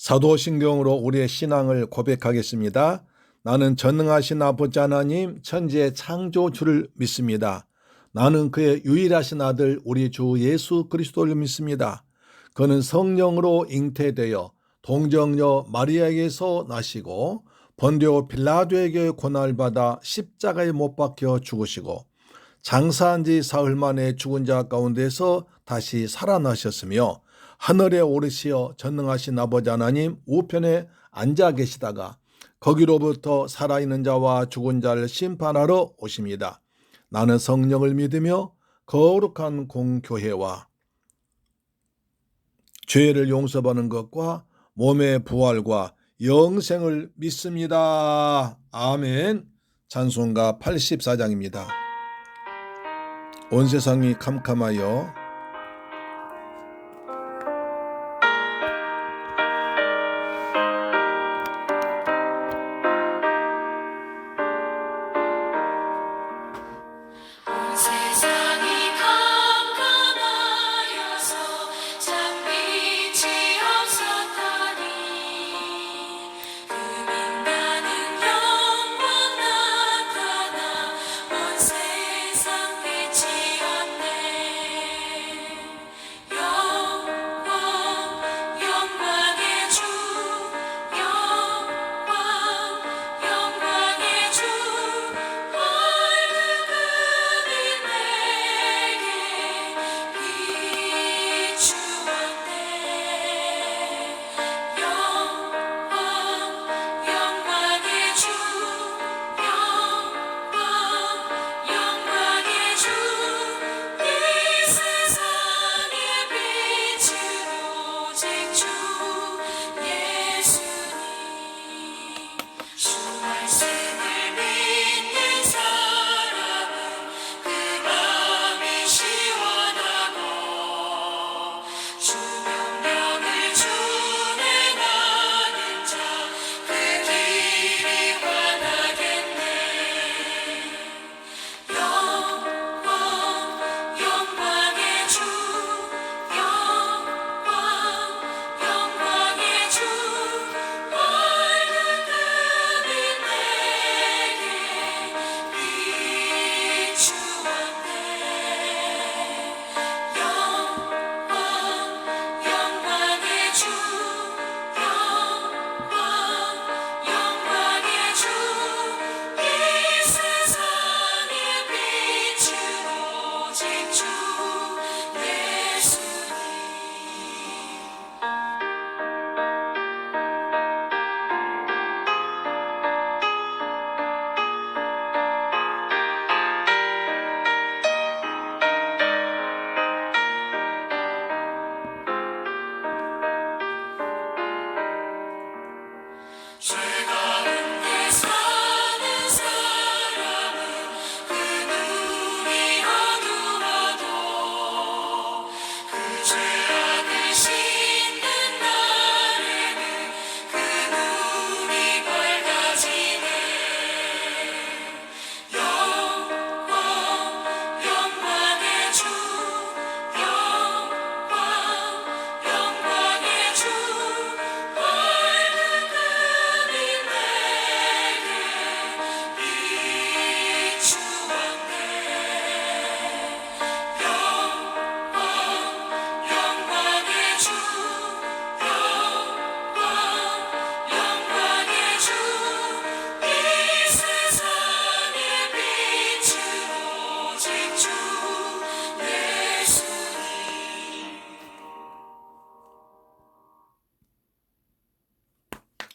사도신경으로 우리의 신앙을 고백하겠습니다. 나는 전능하신 아버지 하나님 천지의 창조주를 믿습니다. 나는 그의 유일하신 아들 우리 주 예수 그리스도를 믿습니다. 그는 성령으로 잉태되어 동정녀 마리아에게서 나시고 본디오 빌라도에게 고난을 받아 십자가에 못 박혀 죽으시고 장사한 지 사흘 만에 죽은 자 가운데서 다시 살아나셨으며 하늘에 오르시어 전능하신 아버지 하나님 우편에 앉아 계시다가 거기로부터 살아있는 자와 죽은 자를 심판하러 오십니다. 나는 성령을 믿으며 거룩한 공교회와 죄를 용서받는 것과 몸의 부활과 영생을 믿습니다. 아멘. 찬송가 84장입니다. 온 세상이 캄캄하여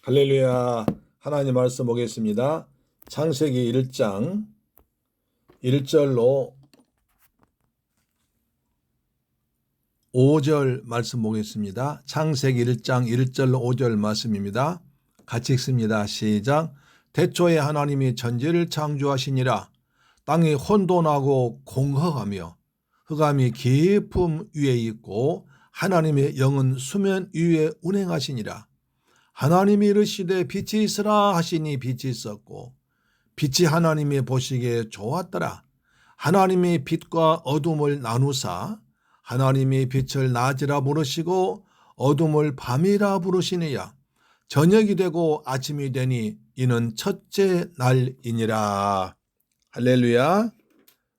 할렐루야. 하나님 말씀 보겠습니다. 창세기 1장 1절로 5절 말씀 보겠습니다. 창세기 1장 1절로 5절 말씀입니다. 같이 읽습니다. 시작. 태초에 하나님이 천지를 창조하시니라. 땅이 혼돈하고 공허하며 흑암이 깊음 위에 있고 하나님의 영은 수면 위에 운행하시니라. 하나님이 이르시되 빛이 있으라 하시니 빛이 있었고 빛이 하나님이 보시기에 좋았더라. 하나님이 빛과 어둠을 나누사 하나님이 빛을 낮이라 부르시고 어둠을 밤이라 부르시니라. 저녁이 되고 아침이 되니 이는 첫째 날이니라. 할렐루야.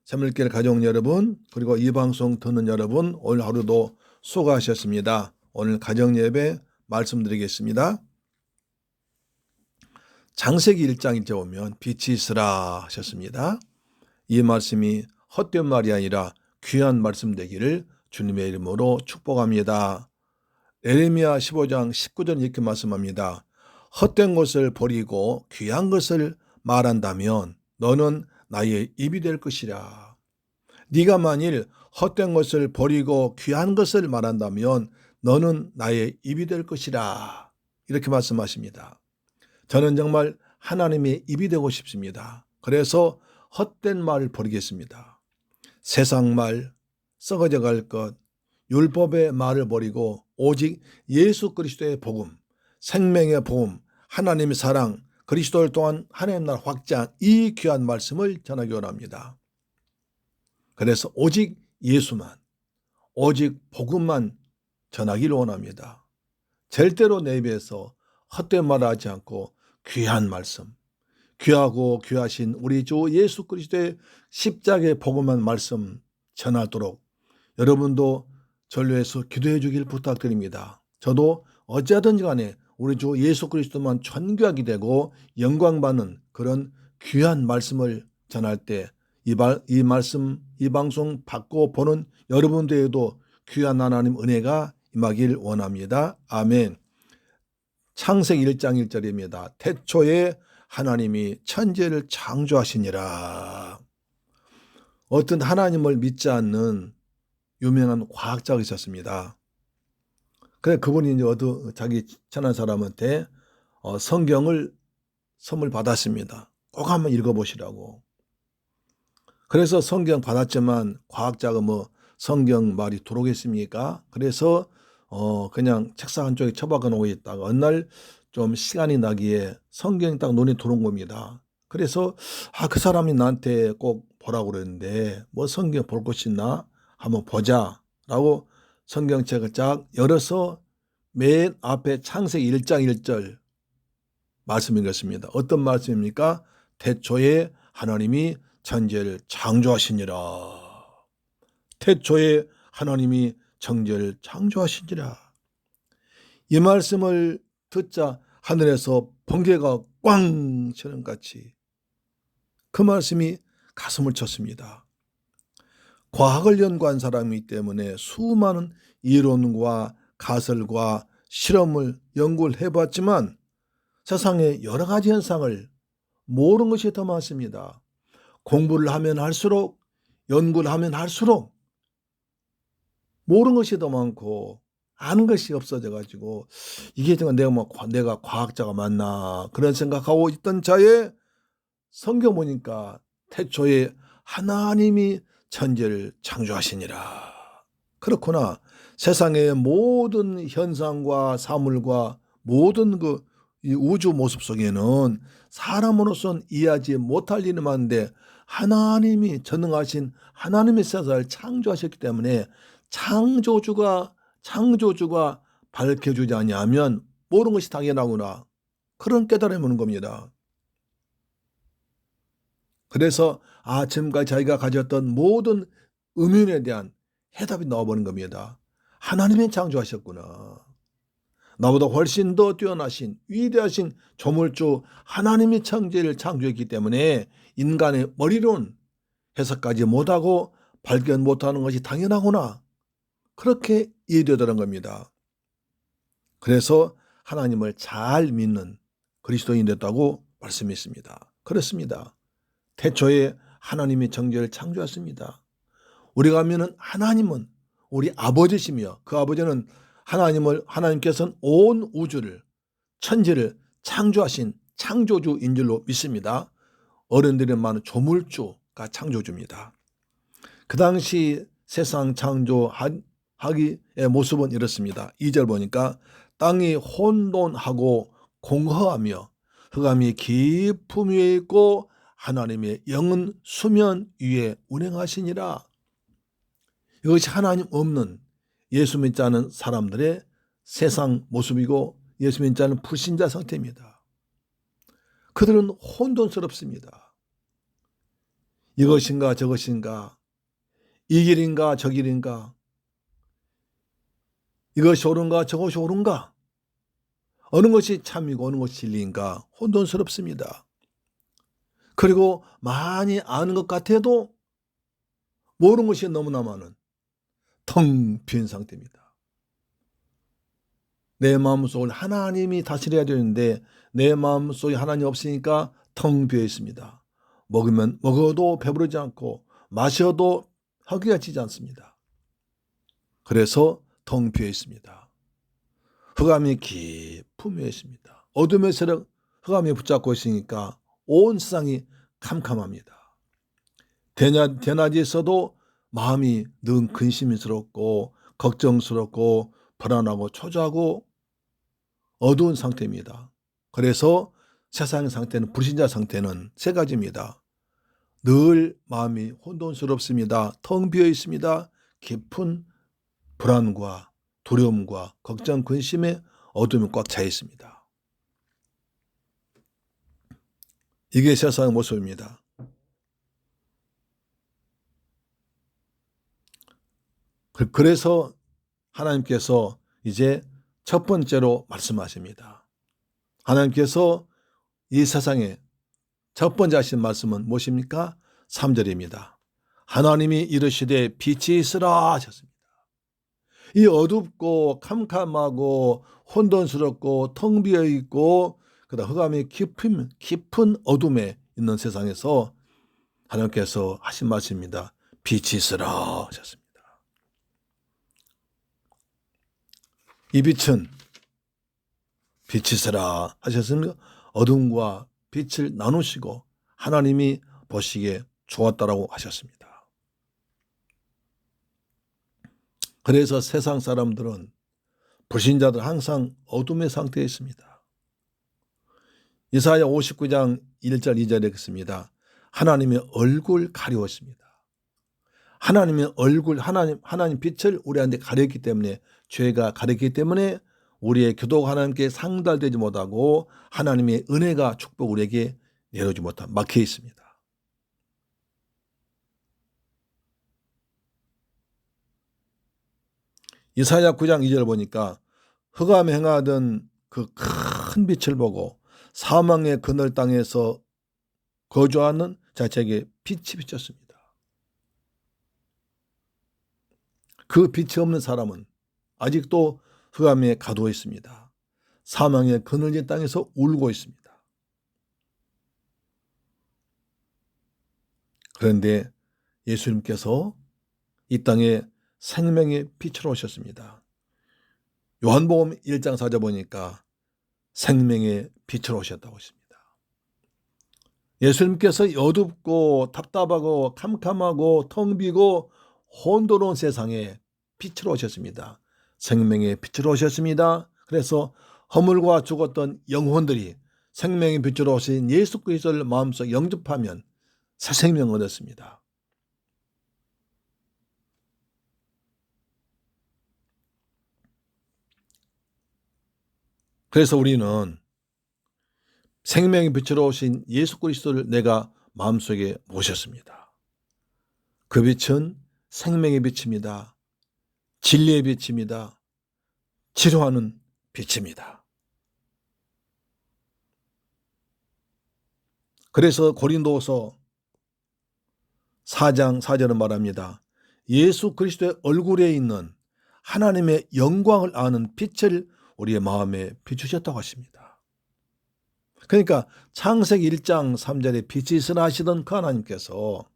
새물길 가족 여러분, 그리고 이 방송 듣는 여러분, 오늘 하루도 수고하셨습니다. 오늘 가정 예배 말씀드리겠습니다. 창세기 1장 1절 보면 빛이 있으라 하셨습니다. 이 말씀이 헛된 말이 아니라 귀한 말씀 되기를 주님의 이름으로 축복합니다. 예레미야 15장 19절 이렇게 말씀합니다. 헛된 것을 버리고 귀한 것을 말한다면 너는 나의 입이 될 것이라. 네가 만일 헛된 것을 버리고 귀한 것을 말한다면 너는 나의 입이 될 것이라. 이렇게 말씀하십니다. 저는 정말 하나님의 입이 되고 싶습니다. 그래서 헛된 말을 버리겠습니다. 세상 말, 썩어져 갈 것, 율법의 말을 버리고 오직 예수 그리스도의 복음, 생명의 복음, 하나님의 사랑, 그리스도를 통한 하나님 나라 확장, 이 귀한 말씀을 전하기 원합니다. 그래서 오직 예수만, 오직 복음만 전하기를 원합니다. 절대로 내 입에서 헛된 말을 하지 않고 귀한 말씀, 귀하고 귀하신 우리 주 예수 그리스도의 십자가의 복음한 말씀 전하도록 여러분도 전류해서 기도해 주길 부탁드립니다. 저도 어찌하든지 간에 우리 주 예수 그리스도만 존귀하게 되고 영광받는 그런 귀한 말씀을 전할 때 이 말씀, 이 방송 받고 보는 여러분들에게도 귀한 하나님 은혜가 임하길 원합니다. 아멘. 창세기 1장 1절입니다. 태초에 하나님이 천지를 창조하시니라. 어떤 하나님을 믿지 않는 유명한 과학자가 있었습니다. 그래 그분이 이제 자기 친한 사람한테 성경을 선물 받았습니다. 꼭 한번 읽어보시라고. 그래서 성경 받았지만 과학자가 성경 말이 들어오겠습니까? 그래서 그냥 책상 한쪽에 처박아 놓고 있다가 어느 날 좀 시간이 나기에 성경이 딱 눈에 들어온 겁니다. 그래서 그 사람이 나한테 꼭 보라고 그랬는데 성경 볼 것이 있나? 한번 보자 라고 성경책을 쫙 열어서 맨 앞에 창세기 1장 1절 말씀인 것입니다. 어떤 말씀입니까? 태초에 하나님이 천지를 창조하시니라. 태초에 하나님이 천지를 창조하시니라. 이 말씀을 듣자 하늘에서 번개가 꽝 치는 같이 그 말씀이 가슴을 쳤습니다. 과학을 연구한 사람이기 때문에 수많은 이론과 가설과 실험을 연구를 해봤지만 세상에 여러 가지 현상을 모르는 것이 더 많습니다. 공부를 하면 할수록 연구를 하면 할수록 모르는 것이 더 많고 아는 것이 없어져 가지고 이게 정말 내가 과학자가 맞나 그런 생각하고 있던 자에 성경 보니까 태초에 하나님이 천지를 창조하시니라. 그렇구나. 세상의 모든 현상과 사물과 모든 이 우주 모습 속에는 사람으로서는 이해하지 못할 일이 많은데 하나님이 전능하신 하나님의 세상을 창조하셨기 때문에 창조주가 밝혀주지 아니하면 모르는 것이 당연하구나. 그런 깨달음이 오는 겁니다. 그래서 지금까지 자기가 가졌던 모든 의문에 대한 해답이 나와버린 겁니다. 하나님이 창조하셨구나. 나보다 훨씬 더 뛰어나신 위대하신 조물주 하나님이 천지를 창조했기 때문에 인간의 머리로는 해석하지 못하고 발견 못하는 것이 당연하구나. 그렇게 이해되더란 겁니다. 그래서 하나님을 잘 믿는 그리스도인이 됐다고 말씀했습니다. 그렇습니다. 태초에 하나님이 천지를 창조했습니다. 우리가 믿는 하나님은 우리 아버지시며 그 아버지는 하나님께서는 온 우주를 천지를 창조하신 창조주인 줄로 믿습니다. 어른들이 말하는 조물주가 창조주입니다. 그 당시 세상 창조하기의 모습은 이렇습니다. 2절 보니까 땅이 혼돈하고 공허하며 흑암이 깊음 위에 있고 하나님의 영은 수면 위에 운행하시니라. 이것이 하나님 없는 예수 믿지 않은 사람들의 세상 모습이고 예수 믿는 자는 불신자 상태입니다. 그들은 혼돈스럽습니다. 이것인가 저것인가, 이 길인가 저 길인가, 이것이 옳은가 저것이 옳은가, 어느 것이 참이고 어느 것이 진리인가 혼돈스럽습니다. 그리고 많이 아는 것 같아도 모르는 것이 너무나 많은 텅 빈 상태입니다. 내 마음속을 하나님이 다스려야 되는데 내 마음속에 하나님이 없으니까 텅 비어 있습니다. 먹으면 먹어도 배부르지 않고 마셔도 허기가 지지 않습니다. 그래서 텅 비어 있습니다. 흑암이 깊은 위에 있습니다. 어둠의 세력 흑암이 붙잡고 있으니까 온 세상이 캄캄합니다. 대낮에서도 마음이 늘 근심스럽고 걱정스럽고 불안하고 초조하고 어두운 상태입니다. 그래서 세상 상태는, 불신자 상태는 세 가지입니다. 늘 마음이 혼돈스럽습니다. 텅 비어 있습니다. 깊은 불안과 두려움과 걱정, 근심에 어둠이 꽉 차 있습니다. 이게 세상의 모습입니다. 그래서 하나님께서 이제 첫 번째로 말씀하십니다. 하나님께서 이 세상에 첫 번째 하신 말씀은 무엇입니까? 3절입니다. 하나님이 이르시되 빛이 있으라 하셨습니다. 이 어둡고 캄캄하고 혼돈스럽고 텅 비어 있고 그다음 흑암이 깊은 어둠에 있는 세상에서 하나님께서 하신 말씀입니다. 빛이 있으라 하셨습니다. 이 빛은 빛이 있으라 하셨습니다. 어둠과 빛을 나누시고 하나님이 보시기에 좋았다라고 하셨습니다. 그래서 세상 사람들은, 불신자들 항상 어둠의 상태에 있습니다. 이사야 59장 1절 2절에 있습니다. 하나님의 얼굴 가려웠습니다. 하나님의 얼굴, 하나님 빛을 우리한테 가렸기 때문에, 죄가 가렸기 때문에 우리의 기도가 하나님께 상달되지 못하고 하나님의 은혜가 축복 우리에게 내려오지 못한 막혀 있습니다. 이사야 9장 2절 보니까 흑암에 행하던 그 큰 빛을 보고 사망의 그늘 땅에서 거주하는 자에게 빛이 비쳤습니다. 그 빛이 없는 사람은 아직도 흑암에 가두어 있습니다. 사망의 그늘진 땅에서 울고 있습니다. 그런데 예수님께서 이 땅에 생명의 빛으로 오셨습니다. 요한복음 1장 4절 보니까 생명의 빛으로 오셨다고 했습니다. 예수님께서 어둡고 답답하고 캄캄하고 텅 비고 혼돈한 세상에 빛으로 오셨습니다. 생명의 빛으로 오셨습니다. 그래서 허물과 죽었던 영혼들이 생명의 빛으로 오신 예수 그리스도를 마음속에 영접하면 새 생명을 얻었습니다. 그래서 우리는 생명의 빛으로 오신 예수 그리스도를 내가 마음속에 모셨습니다. 그 빛은 생명의 빛입니다. 진리의 빛입니다. 치료하는 빛입니다. 그래서 고린도서 4장 4절은 말합니다. 예수 그리스도의 얼굴에 있는 하나님의 영광을 아는 빛을 우리의 마음에 비추셨다고 하십니다. 그러니까 창세기 1장 3절에 빛이 있으나 하시던 그 하나님께서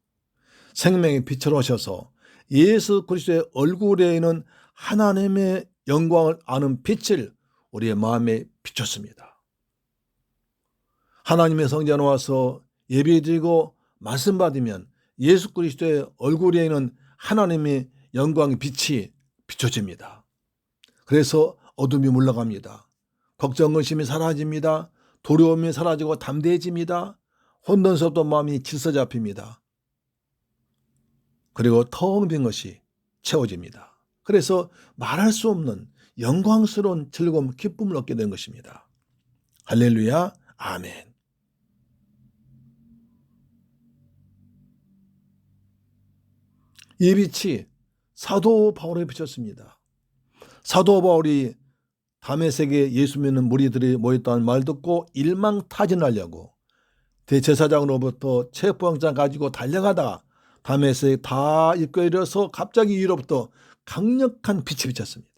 생명의 빛으로 오셔서 예수 그리스도의 얼굴에 있는 하나님의 영광을 아는 빛을 우리의 마음에 비췄습니다. 하나님의 성전에 와서 예배드리고 말씀 받으면 예수 그리스도의 얼굴에 있는 하나님의 영광의 빛이 비춰집니다. 그래서 어둠이 물러갑니다. 걱정, 의심이 사라집니다. 두려움이 사라지고 담대해집니다. 혼돈스럽던 마음이 질서 잡힙니다. 그리고 텅 빈 것이 채워집니다. 그래서 말할 수 없는 영광스러운 즐거움, 기쁨을 얻게 된 것입니다. 할렐루야, 아멘. 이 빛이 사도 바울에 비쳤습니다. 사도 바울이 다메섹에 예수 믿는 무리들이 모였다는 말 듣고 일망타진하려고 대제사장으로부터 체포영장 가지고 달려가다가 다메섹 다 입구에 이르러서 갑자기 위로부터 강력한 빛이 비쳤습니다.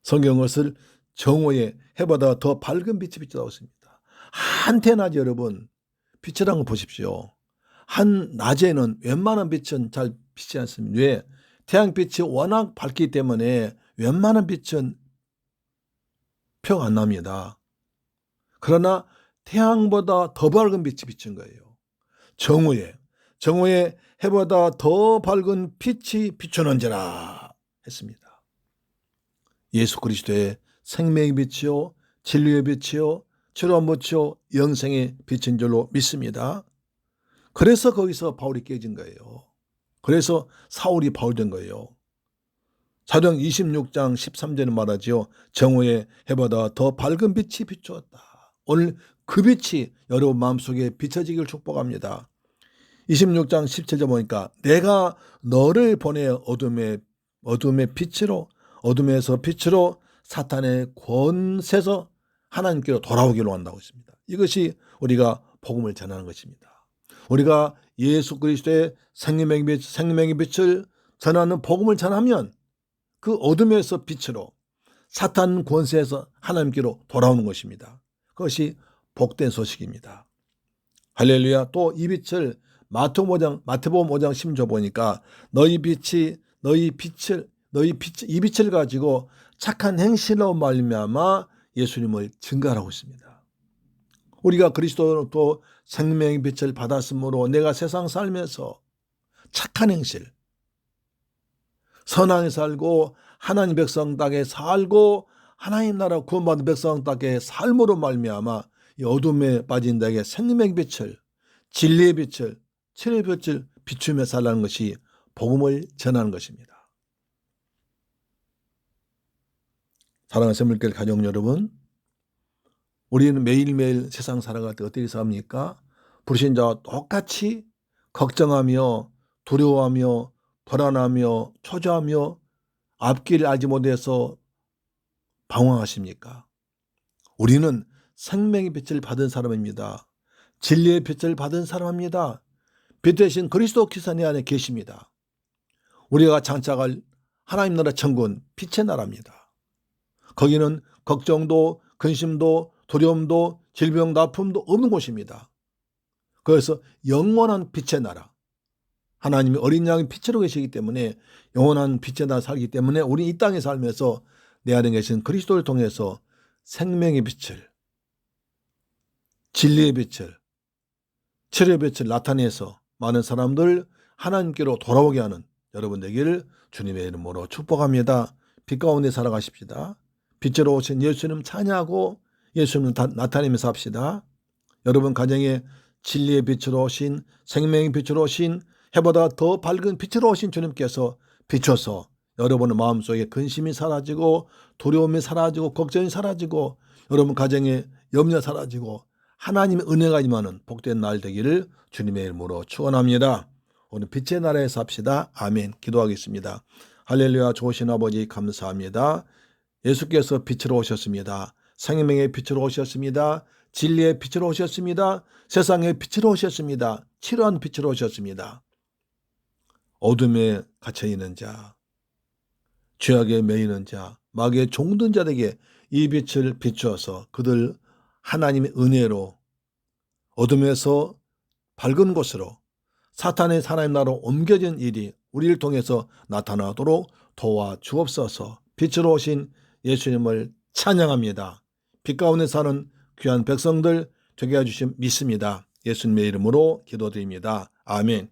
성경 것을 정오에 해보다 더 밝은 빛이 비쳤다고 했습니다. 한때낮 여러분 빛이라는 거 보십시오. 한낮에는 웬만한 빛은 잘 비치지 않습니다. 왜? 태양빛이 워낙 밝기 때문에 웬만한 빛은 표 안 납니다. 그러나 태양보다 더 밝은 빛이 비친 거예요. 정오에 해보다 더 밝은 빛이 비추는지라 했습니다. 예수 그리스도의 생명의 빛이요, 진리의 빛이요, 치료한 빛이요, 영생의 빛인 줄로 믿습니다. 그래서 거기서 바울이 깨진 거예요. 그래서 사울이 바울된 거예요. 사도행 26장 13절에 말하지요. 정오에 해보다 더 밝은 빛이 비추었다. 오늘 그 빛이 여러분 마음속에 비춰지길 축복합니다. 26장 17절 보니까 내가 너를 보내 어둠의 빛으로, 어둠에서 빛으로 사탄의 권세에서 하나님께로 돌아오기로 한다고 했습니다. 이것이 우리가 복음을 전하는 것입니다. 우리가 예수 그리스도의 생명의 빛을 전하는 복음을 전하면 그 어둠에서 빛으로 사탄 권세에서 하나님께로 돌아오는 것입니다. 그것이 복된 소식입니다. 할렐루야. 또 이 빛을 마태복음 5장 10절 보니까 이 빛을 가지고 착한 행실로 말미암아 예수님을 증거하라고 했습니다. 우리가 그리스도로 생명의 빛을 받았으므로 내가 세상 살면서 착한 행실, 선하게 살고 하나님 백성 땅에 살고 하나님 나라 구원받은 백성 땅에 삶으로 말미암아 이 어둠에 빠진 자에게 생명의 빛을, 진리의 빛을, 치료의 빛을 비추며 살라는 것이 복음을 전하는 것입니다. 사랑하는 샘물교회 가족 여러분, 우리는 매일매일 세상 살아갈 때 어떻게 삽니까? 불신자와 똑같이 걱정하며 두려워하며 불안하며 초조하며 앞길을 알지 못해서 방황하십니까? 우리는 생명의 빛을 받은 사람입니다. 진리의 빛을 받은 사람입니다. 빛 대신 그리스도께서 내 안에 계십니다. 우리가 장착할 하나님 나라 천국은 빛의 나라입니다. 거기는 걱정도 근심도 두려움도 질병도 아픔도 없는 곳입니다. 그래서 영원한 빛의 나라, 하나님이 어린 양의 빛으로 계시기 때문에 영원한 빛의 나라 살기 때문에 우리 이 땅에 살면서 내 안에 계신 그리스도를 통해서 생명의 빛을, 진리의 빛을, 치료의 빛을 나타내서 많은 사람들 하나님께로 돌아오게 하는 여러분 되기를 주님의 이름으로 축복합니다. 빛 가운데 살아가십시다. 빛으로 오신 예수님 찬양하고 예수님 나타내면서 합시다. 여러분 가정에 진리의 빛으로 오신, 생명의 빛으로 오신, 해보다 더 밝은 빛으로 오신 주님께서 비춰서 여러분의 마음속에 근심이 사라지고 두려움이 사라지고 걱정이 사라지고 여러분 가정에 염려 사라지고 하나님의 은혜가 임하는 복된 날 되기를 주님의 이름으로 축원합니다. 오늘 빛의 나라에서 합시다. 아멘. 기도하겠습니다. 할렐루야. 좋으신 아버지 감사합니다. 예수께서 빛으로 오셨습니다. 생명의 빛으로 오셨습니다. 진리의 빛으로 오셨습니다. 세상의 빛으로 오셨습니다. 치료한 빛으로 오셨습니다. 어둠에 갇혀있는 자, 죄악에 매이는 자, 마귀의 종든 자들에게 이 빛을 비추어서 그들 하나님의 은혜로 어둠에서 밝은 곳으로 사탄의 하나님 나라로 옮겨진 일이 우리를 통해서 나타나도록 도와주옵소서. 빛으로 오신 예수님을 찬양합니다. 빛 가운데 사는 귀한 백성들 되게 해주심 믿습니다. 예수님의 이름으로 기도드립니다. 아멘.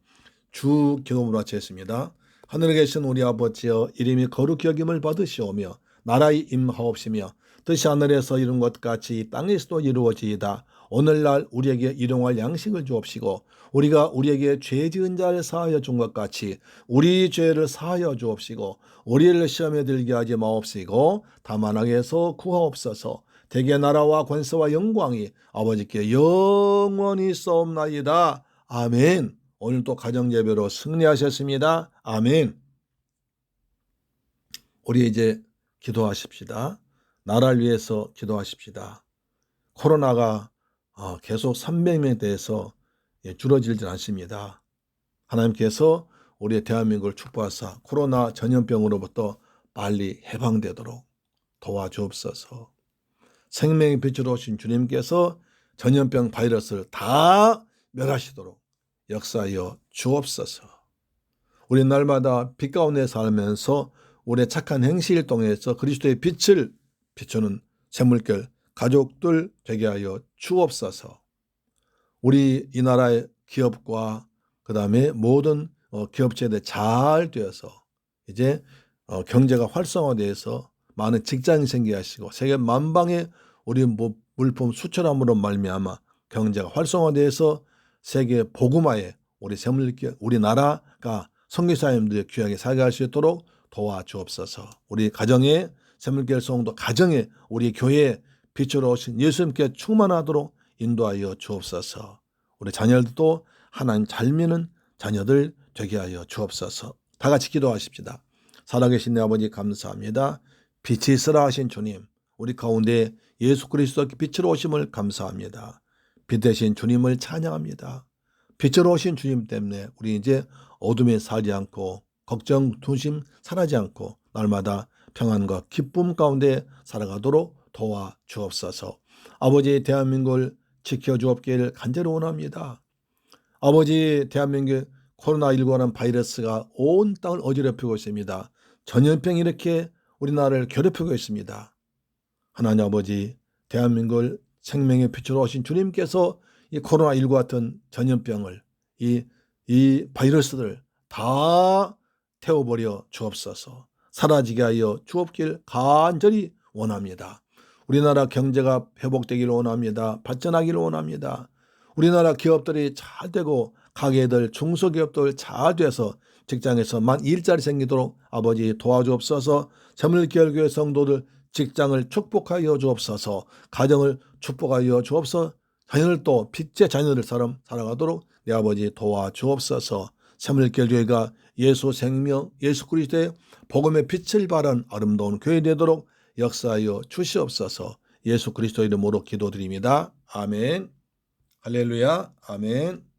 주 기도문을 마치겠습니다. 하늘에 계신 우리 아버지여, 이름이 거룩히 여김을 받으시오며 나라의 임하옵시며 뜻이 하늘에서 이룬 것 같이 이 땅에서도 이루어지이다. 오늘날 우리에게 일용할 양식을 주옵시고 우리가 우리에게 죄 지은 자를 사하여 준 것 같이 우리 죄를 사하여 주옵시고 우리를 시험에 들게 하지 마옵시고 다만 악에서 구하옵소서. 대개 나라와 권세와 영광이 아버지께 영원히 있사옵나이다. 아멘. 오늘 또 가정예배로 승리하셨습니다. 아멘. 우리 이제 기도하십시다. 나라를 위해서 기도하십시다. 코로나가 계속 300명대에서 줄어들지 않습니다. 하나님께서 우리의 대한민국을 축복하사 코로나 전염병으로부터 빨리 해방되도록 도와주옵소서. 생명의 빛으로 오신 주님께서 전염병 바이러스를 다 멸하시도록 역사하여 주옵소서. 우리 날마다 빛 가운데 살면서 우리의 착한 행실을 통해서 그리스도의 빛을 비추는 샘물결 가족들 되게 하여 주옵소서. 우리 이 나라의 기업과 그 다음에 모든 기업체들 잘 되어서 이제 경제가 활성화되어서 많은 직장이 생기게 하시고 세계 만방에 우리 물품 수출함으로 말미암아 경제가 활성화되어서 세계 복음화에 우리 샘물결 우리 나라가 선교사님들이 귀하게 살게 할 수 있도록 도와주옵소서. 우리 가정의 샘물결 성도 가정에 우리 교회에 빛으로 오신 예수님께 충만하도록 인도하여 주옵소서. 우리 자녀들도 하나님 잘 믿는 자녀들 되게 하여 주옵소서. 다 같이 기도하십시다. 살아계신 내 아버지 감사합니다. 빛이 있으라 하신 주님, 우리 가운데 예수 그리스도 빛으로 오심을 감사합니다. 빛 대신 주님을 찬양합니다. 빛으로 오신 주님 때문에 우리 이제 어둠에 살지 않고 걱정, 두심 살아지 않고 날마다 평안과 기쁨 가운데 살아가도록 도와주옵소서. 아버지 대한민국을 지켜주옵기를 간절히 원합니다. 아버지 대한민국 코로나19라는 바이러스가 온 땅을 어지럽히고 있습니다. 전염병이 이렇게 우리나라를 괴롭히고 있습니다. 하나님 아버지 대한민국을 생명의 빛으로 오신 주님께서 이 코로나19 같은 전염병을 이 바이러스들 다 태워버려 주옵소서. 사라지게 하여 주옵길 간절히 원합니다. 우리나라 경제가 회복되기를 원합니다. 발전하기를 원합니다. 우리나라 기업들이 잘 되고 가게들 중소기업들 잘 돼서 직장에서 만 일자리 생기도록 아버지 도와주옵소서. 샘물결교회 성도들 직장을 축복하여 주옵소서. 가정을 축복하여 주옵소서. 자녀들도 빛의 자녀들처럼 살아가도록 내 아버지 도와주옵소서. 샘물결교회가 예수 생명 예수 그리스도의 복음의 빛을 발한 아름다운 교회 되도록 역사하여 주시옵소서. 예수 그리스도 이름으로 기도드립니다. 아멘. 할렐루야. 아멘.